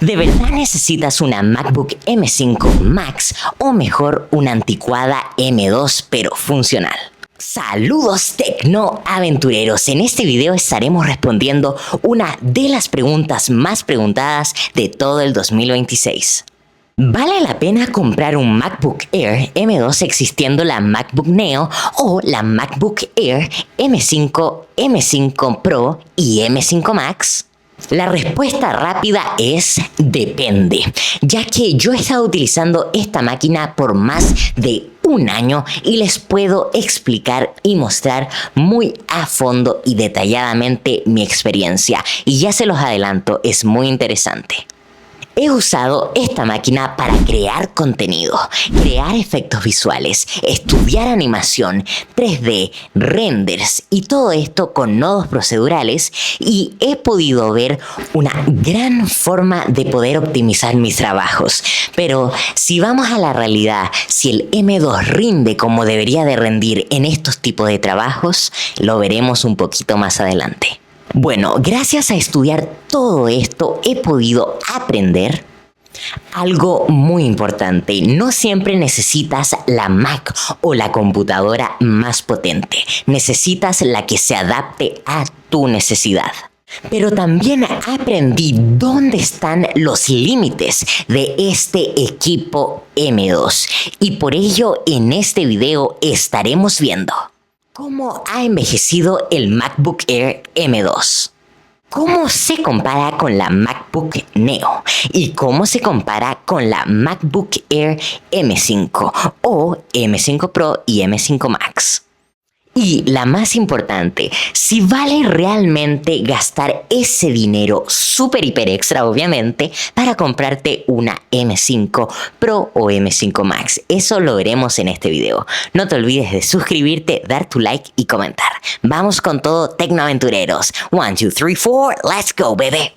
¿De verdad necesitas una MacBook M5 Max o mejor una anticuada M2 pero funcional? Saludos tecnoaventureros, en este video estaremos respondiendo una de las preguntas más preguntadas de todo el 2026. ¿Vale la pena comprar un MacBook Air M2 existiendo la MacBook Neo o la MacBook Air M5, M5 Pro y M5 Max? La respuesta rápida es depende, ya que yo he estado utilizando esta máquina por más de un año y les puedo explicar y mostrar muy a fondo y detalladamente mi experiencia, y ya se los adelanto, es muy interesante. He usado esta máquina para crear contenido, crear efectos visuales, estudiar animación, 3D, renders y todo esto con nodos procedurales, y he podido ver una gran forma de poder optimizar mis trabajos. Pero si vamos a la realidad, si el M2 rinde como debería de rendir en estos tipos de trabajos, lo veremos un poquito más adelante. Bueno, gracias a estudiar todo esto he podido aprender algo muy importante. No siempre necesitas la Mac o la computadora más potente. Necesitas la que se adapte a tu necesidad. Pero también aprendí dónde están los límites de este equipo M2. Y por ello en este video estaremos viendo ¿cómo ha envejecido el MacBook Air M2? ¿Cómo se compara con la MacBook Neo? ¿Y cómo se compara con la MacBook Air M5 o M5 Pro y M5 Max? Y la más importante, si vale realmente gastar ese dinero súper hiper extra, obviamente, para comprarte una M5 Pro o M5 Max. Eso lo veremos en este video. No te olvides de suscribirte, dar tu like y comentar. Vamos con todo, tecnoaventureros. 1, 2, 3, 4, let's go, bebé.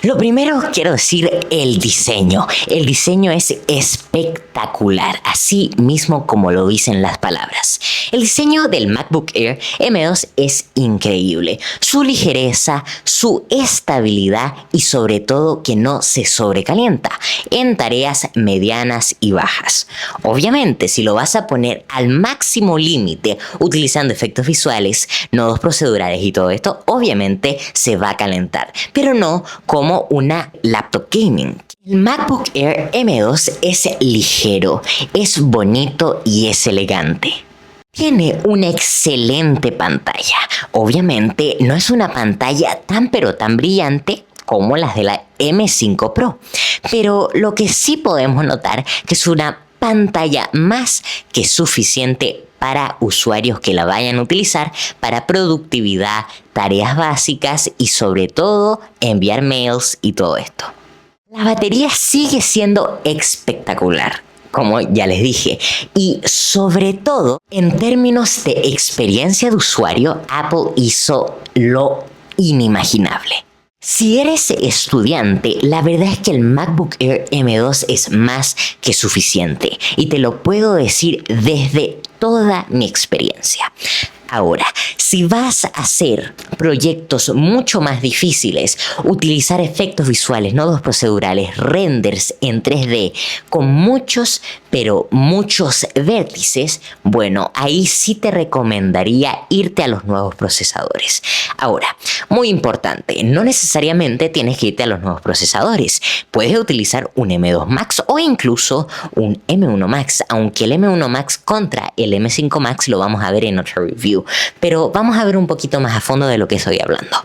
Lo primero quiero decir el diseño. El diseño es espectacular, así mismo como lo dicen las palabras. El diseño del MacBook Air M2 es increíble. Su ligereza, su estabilidad y sobre todo que no se sobrecalienta en tareas medianas y bajas. Obviamente, si lo vas a poner al máximo límite utilizando efectos visuales, nodos procedurales y todo esto, obviamente se va a calentar, pero no como una laptop gaming. El MacBook Air M2 es ligero, es bonito y es elegante. Tiene una excelente pantalla. Obviamente no es una pantalla tan pero tan brillante como las de la M5 Pro, pero lo que sí podemos notar que es una pantalla más que suficiente para usuarios que la vayan a utilizar para productividad, tareas básicas y sobre todo enviar mails y todo esto. La batería sigue siendo espectacular, como ya les dije, y sobre todo en términos de experiencia de usuario, Apple hizo lo inimaginable. Si eres estudiante, la verdad es que el MacBook Air M2 es más que suficiente y te lo puedo decir desde toda mi experiencia. Ahora, si vas a hacer proyectos mucho más difíciles, utilizar efectos visuales, nodos procedurales, renders en 3D con muchos, pero muchos vértices, bueno, ahí sí te recomendaría irte a los nuevos procesadores. Ahora, muy importante, no necesariamente tienes que irte a los nuevos procesadores. Puedes utilizar un M2 Max o incluso un M1 Max, aunque el M1 Max contra el M5 Max lo vamos a ver en otro review. Pero vamos a ver un poquito más a fondo de lo que estoy hablando.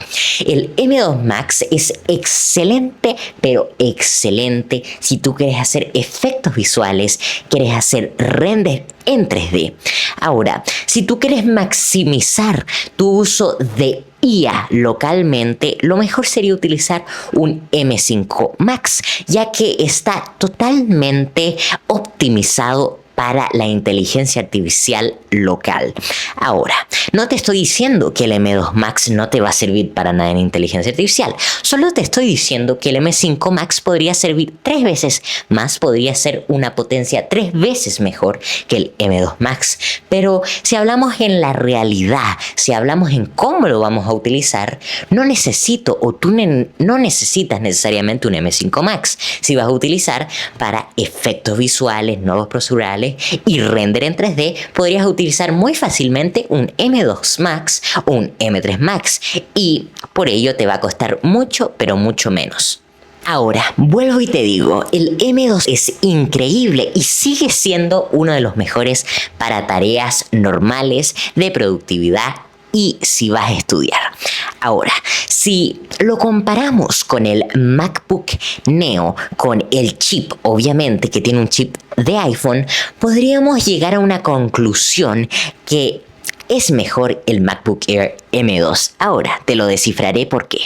El M2 Max es excelente, pero excelente si tú quieres hacer efectos visuales, quieres hacer render en 3D. Ahora, si tú quieres maximizar tu uso de IA localmente, lo mejor sería utilizar un M5 Max, ya que está totalmente optimizado para la inteligencia artificial local. Ahora, no te estoy diciendo que el M2 Max no te va a servir para nada en inteligencia artificial, solo te estoy diciendo que el M5 Max podría servir 3 veces más, podría ser una potencia 3 veces mejor que el M2 Max. Pero si hablamos en la realidad, si hablamos en cómo lo vamos a utilizar, no necesito o tú no necesitas necesariamente un M5 Max. Si vas a utilizar para efectos visuales, nuevos procedurales y render en 3D, podrías utilizar muy fácilmente un M2 Max o un M3 Max y por ello te va a costar mucho, pero mucho menos. Ahora, vuelvo y te digo, el M2 es increíble y sigue siendo uno de los mejores para tareas normales de productividad y si vas a estudiar. Ahora, si lo comparamos con el MacBook Neo, con el chip, obviamente que tiene un chip de iPhone, podríamos llegar a una conclusión que es mejor el MacBook Air M2. Ahora, te lo descifraré por qué.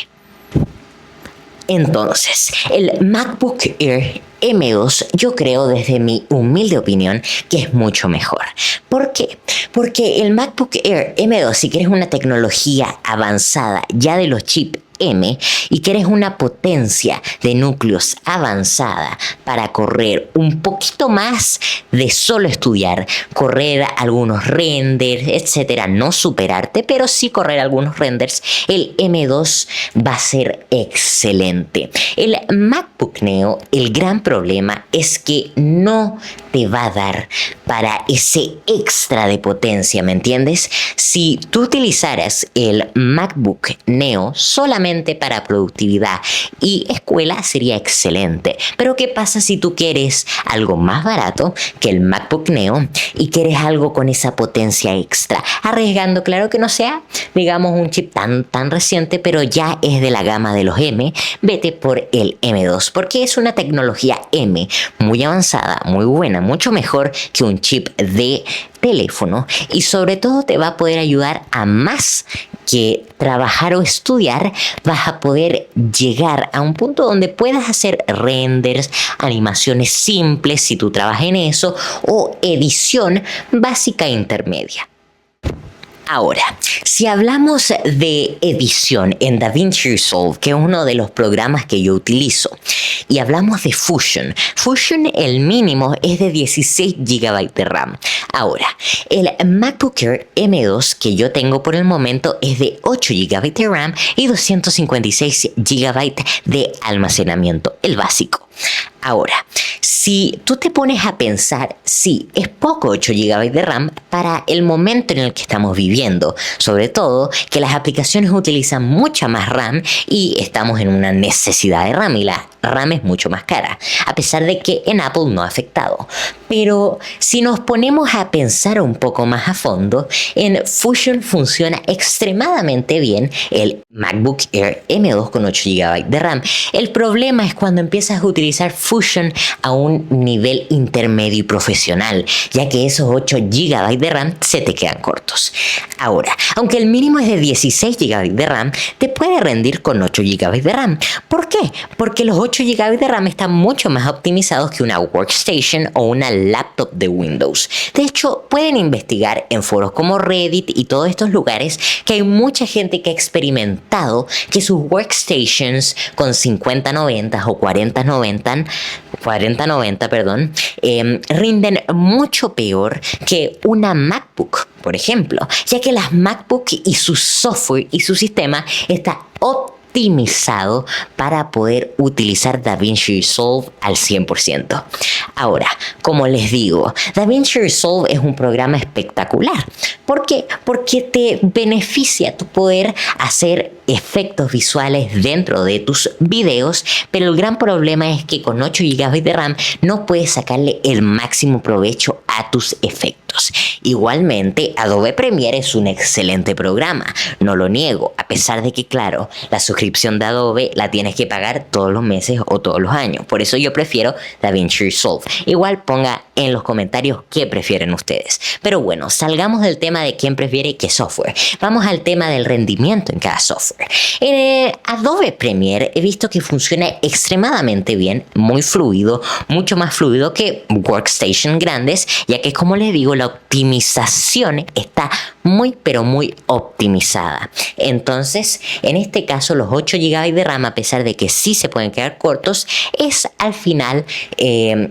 Entonces, el MacBook Air M2 yo creo desde mi humilde opinión que es mucho mejor. ¿Por qué? Porque el MacBook Air M2, si quieres una tecnología avanzada ya de los chips M y quieres una potencia de núcleos avanzada para correr un poquito más de solo estudiar, correr algunos renders, etcétera, no superarte, pero sí correr algunos renders, el M2 va a ser excelente. El MacBook Neo, el gran problema es que no te va a dar para ese extra de potencia, ¿me entiendes? Si tú utilizaras el MacBook Neo solamente para productividad y escuela sería excelente. Pero ¿qué pasa si tú quieres algo más barato que el MacBook Neo y quieres algo con esa potencia extra? Arriesgando, claro que no sea, digamos, un chip tan reciente, pero ya es de la gama de los M, vete por el M2, porque es una tecnología M muy avanzada, muy buena, mucho mejor que un chip de teléfono y sobre todo te va a poder ayudar a más que trabajar o estudiar. Vas a poder llegar a un punto donde puedas hacer renders, animaciones simples si tú trabajas en eso o edición básica e intermedia. Ahora, si hablamos de edición en DaVinci Resolve, que es uno de los programas que yo utilizo, y hablamos de Fusion, el mínimo es de 16 GB de RAM. Ahora, el MacBook Air M2 que yo tengo por el momento es de 8 GB de RAM y 256 GB de almacenamiento, el básico. Ahora, si tú te pones a pensar, sí, es poco 8 GB de RAM para el momento en el que estamos viviendo, sobre todo que las aplicaciones utilizan mucha más RAM y estamos en una necesidad de RAM y la RAM es mucho más cara, a pesar de que en Apple no ha afectado. Pero si nos ponemos a pensar un poco más a fondo, en Fusion funciona extremadamente bien el MacBook Air M2 con 8 GB de RAM. El problema es cuando empiezas a utilizar Fusion a un nivel intermedio y profesional, ya que esos 8 GB de RAM se te quedan cortos. Ahora, aunque el mínimo es de 16 GB de RAM, te puede rendir con 8 GB de RAM. ¿Por qué? Porque los 8 GB de RAM están mucho más optimizados que una workstation o una laptop de Windows. De hecho, pueden investigar en foros como Reddit y todos estos lugares que hay mucha gente que ha experimentado que sus workstations con 5090 o 4090 rinden mucho peor que una MacBook, por ejemplo, ya que las MacBook y su software y su sistema está optimizado para poder utilizar DaVinci Resolve al 100%. Ahora, como les digo, DaVinci Resolve es un programa espectacular. ¿Por qué? Porque te beneficia tu poder hacer efectos visuales dentro de tus videos, pero el gran problema es que con 8 GB de RAM no puedes sacarle el máximo provecho a tus efectos. cortos. Igualmente, Adobe Premiere es un excelente programa, no lo niego, a pesar de que, claro, la suscripción de Adobe la tienes que pagar todos los meses o todos los años. Por eso yo prefiero DaVinci Resolve. Igual ponga en los comentarios qué prefieren ustedes. Pero bueno, salgamos del tema de quién prefiere qué software. Vamos al tema del rendimiento en cada software. En Adobe Premiere he visto que funciona extremadamente bien, muy fluido, mucho más fluido que workstation grandes, ya que, como les digo, la optimización está muy pero muy optimizada. Entonces, en este caso, los 8 GB de RAM, a pesar de que sí se pueden quedar cortos, es al final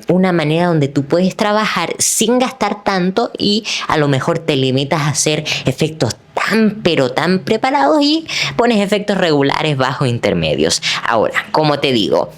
una manera donde tú puedes trabajar sin gastar tanto y a lo mejor te limitas a hacer efectos tan pero tan preparados y pones efectos regulares, bajos, intermedios. Ahora, como te digo,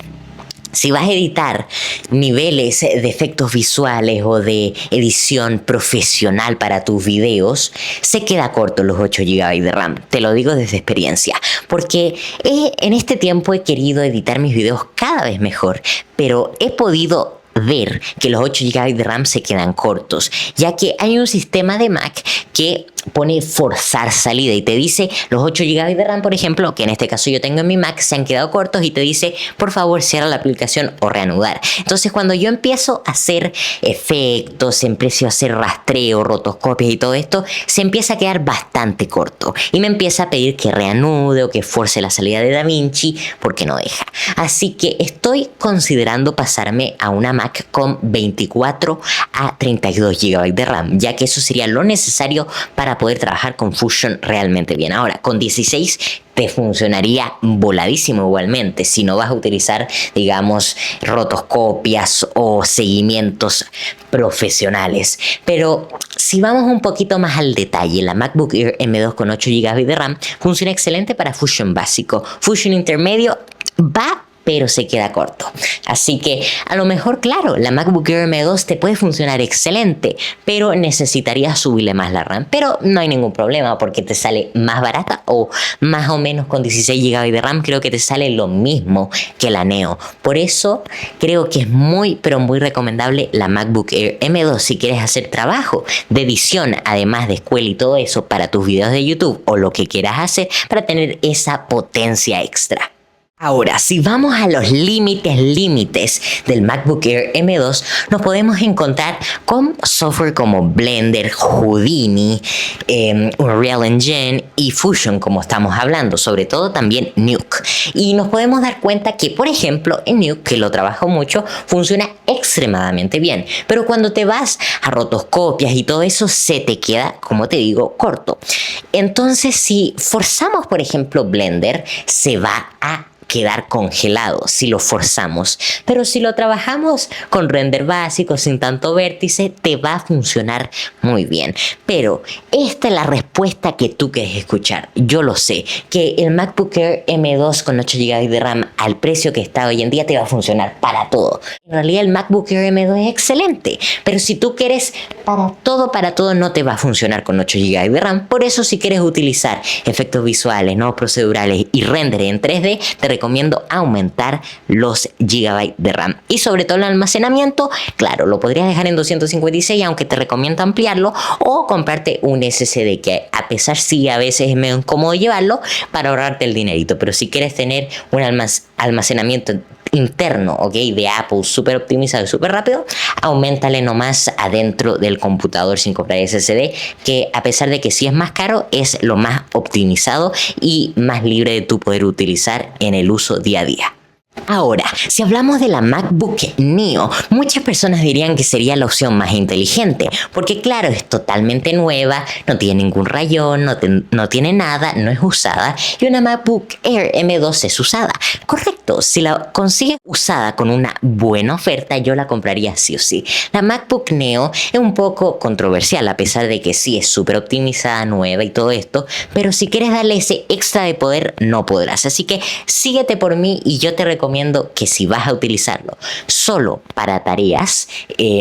si vas a editar niveles de efectos visuales o de edición profesional para tus videos, se queda corto los 8 GB de RAM. Te lo digo desde experiencia, porque en este tiempo he querido editar mis videos cada vez mejor, pero he podido ver que los 8 GB de RAM se quedan cortos, ya que hay un sistema de Mac que pone forzar salida y te dice los 8 GB de RAM, por ejemplo, que en este caso yo tengo en mi Mac, se han quedado cortos y te dice, por favor, cierra la aplicación o reanudar. Entonces, cuando yo empiezo a hacer efectos, empiezo a hacer rastreo, rotoscopias y todo esto, se empieza a quedar bastante corto y me empieza a pedir que reanude o que force la salida de DaVinci porque no deja. Así que estoy considerando pasarme a una Mac con 24 a 32 GB de RAM, ya que eso sería lo necesario para poder trabajar con Fusion realmente bien. Ahora, con 16 te funcionaría voladísimo igualmente si no vas a utilizar, digamos, rotoscopias o seguimientos profesionales. Pero si vamos un poquito más al detalle, la MacBook Air M2 con 8 GB de RAM funciona excelente para Fusion básico. Fusion intermedio va, pero se queda corto. Así que a lo mejor, claro, la MacBook Air M2 te puede funcionar excelente, pero necesitarías subirle más la RAM. Pero no hay ningún problema porque te sale más barata o más o menos con 16 GB de RAM. Creo que te sale lo mismo que la Neo. Por eso creo que es muy, pero muy recomendable la MacBook Air M2 si quieres hacer trabajo de edición, además de escuela y todo eso para tus videos de YouTube o lo que quieras hacer para tener esa potencia extra. Ahora, si vamos a los límites del MacBook Air M2, nos podemos encontrar con software como Blender, Houdini, Unreal Engine y Fusion, como estamos hablando, sobre todo también Nuke. Y nos podemos dar cuenta que, por ejemplo, en Nuke, que lo trabajo mucho, funciona extremadamente bien. Pero cuando te vas a rotoscopias y todo eso, se te queda, como te digo, corto. Entonces, si forzamos, por ejemplo, Blender, se va a quedar congelado si lo forzamos, pero si lo trabajamos con render básico sin tanto vértice, te va a funcionar muy bien. Pero esta es la respuesta que tú quieres escuchar. Yo lo sé, que el MacBook Air M2 con 8 GB de RAM al precio que está hoy en día te va a funcionar para todo. En realidad el MacBook Air M2 es excelente, pero si tú quieres para todo no te va a funcionar con 8 GB de RAM. Por eso, si quieres utilizar efectos visuales, no procedurales y render en 3D, te recomiendo aumentar los GB de RAM. Y sobre todo el almacenamiento, claro, lo podrías dejar en 256, aunque te recomiendo ampliarlo, o comprarte un SSD, que a pesar sí a veces es medio incómodo llevarlo, para ahorrarte el dinerito. Pero si quieres tener un almacenamiento interno, ok, de Apple súper optimizado y súper rápido, auméntale nomás adentro del computador sin comprar SSD, que a pesar de que sí es más caro, es lo más optimizado y más libre de tu poder utilizar en el uso día a día. Ahora, si hablamos de la MacBook Neo, muchas personas dirían que sería la opción más inteligente, porque claro, es totalmente nueva, no tiene ningún rayón, no tiene nada, no es usada, y una MacBook Air M2 es usada. Correcto, si la consigues usada con una buena oferta, yo la compraría sí o sí. La MacBook Neo es un poco controversial, a pesar de que sí es súper optimizada, nueva y todo esto, pero si quieres darle ese extra de poder, no podrás. Así que síguete por mí y yo te recomiendo que si vas a utilizarlo solo para tareas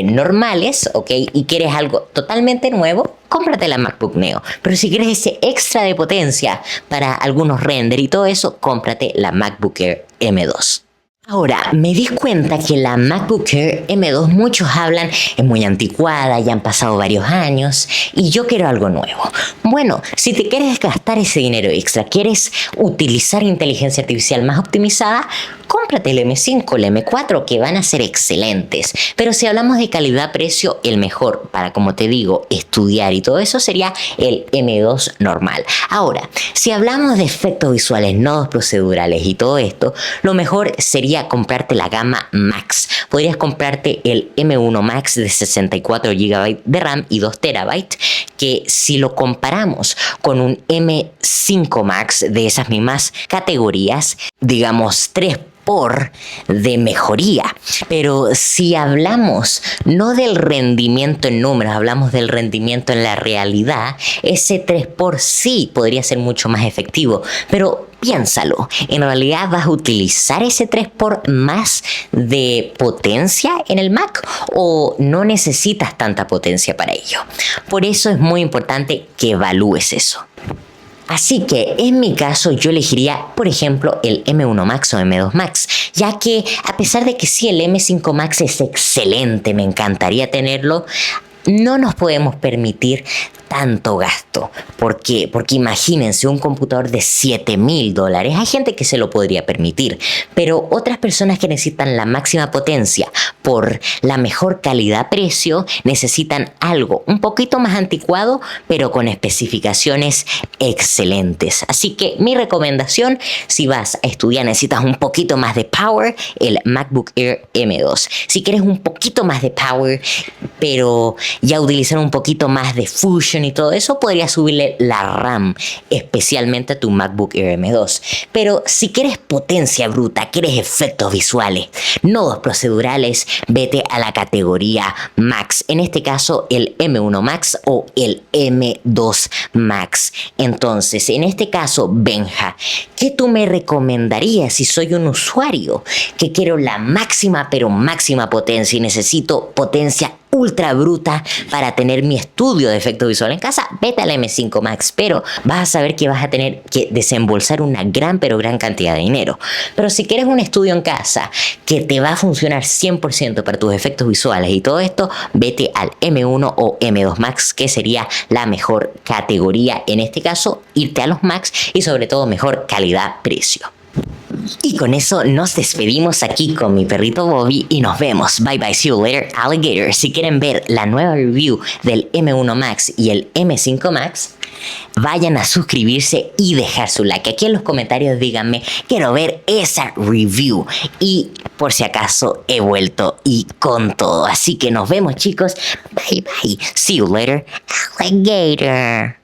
normales, ¿ok? Y quieres algo totalmente nuevo, cómprate la MacBook Neo. Pero si quieres ese extra de potencia para algunos render y todo eso, cómprate la MacBook Air M2. Ahora, me di cuenta que la MacBook Air M2 muchos hablan es muy anticuada, ya han pasado varios años y yo quiero algo nuevo. Bueno, si te quieres gastar ese dinero extra, quieres utilizar inteligencia artificial más optimizada, cómprate el M5, el M4 que van a ser excelentes. Pero si hablamos de calidad-precio, el mejor para, como te digo, estudiar y todo eso sería el M2 normal. Ahora, si hablamos de efectos visuales, nodos procedurales y todo esto, lo mejor sería comprarte la gama Max. Podrías comprarte el M1 Max de 64 GB de RAM y 2 TB, que si lo comparamos con un M5 Max de esas mismas categorías, digamos 3 de mejoría. Pero si hablamos no del rendimiento en números, hablamos del rendimiento en la realidad, ese 3 sí podría ser mucho más efectivo. Pero piénsalo, ¿en realidad vas a utilizar ese 3 más de potencia en el Mac o no necesitas tanta potencia para ello? Por eso es muy importante que evalúes eso. Así que en mi caso yo elegiría, por ejemplo, el M1 Max o M2 Max, ya que a pesar de que sí el M5 Max es excelente, me encantaría tenerlo, no nos podemos permitir tanto gasto. ¿Por qué? Porque imagínense un computador de $7,000. Hay gente que se lo podría permitir, pero otras personas que necesitan la máxima potencia por la mejor calidad-precio necesitan algo un poquito más anticuado, pero con especificaciones excelentes. Así que mi recomendación, si vas a estudiar, necesitas un poquito más de power, el MacBook Air M2. Si quieres un poquito más de power, pero ya utilizar un poquito más de Fusion y todo eso, podrías subirle la RAM, especialmente a tu MacBook Air M2. Pero si quieres potencia bruta, quieres efectos visuales, nodos procedurales, vete a la categoría Max. En este caso, el M1 Max o el M2 Max. Entonces, en este caso, Benja, ¿qué tú me recomendarías si soy un usuario que quiero la máxima, pero máxima potencia y necesito potencia ultra bruta para tener mi estudio de efecto visual en casa? Vete al M5 Max, pero vas a saber que vas a tener que desembolsar una gran cantidad de dinero. Pero si quieres un estudio en casa que te va a funcionar 100% para tus efectos visuales y todo esto, vete al M1 o M2 Max, que sería la mejor categoría. En este caso, irte a los Max y sobre todo mejor calidad-precio. Y con eso nos despedimos aquí con mi perrito Bobby y nos vemos. Bye bye, see you later, alligator. Si quieren ver la nueva review del M1 Max y el M5 Max, vayan a suscribirse y dejar su like. Aquí en los comentarios díganme, quiero ver esa review. Y por si acaso he vuelto y con todo. Así que nos vemos, chicos. Bye bye, see you later, alligator.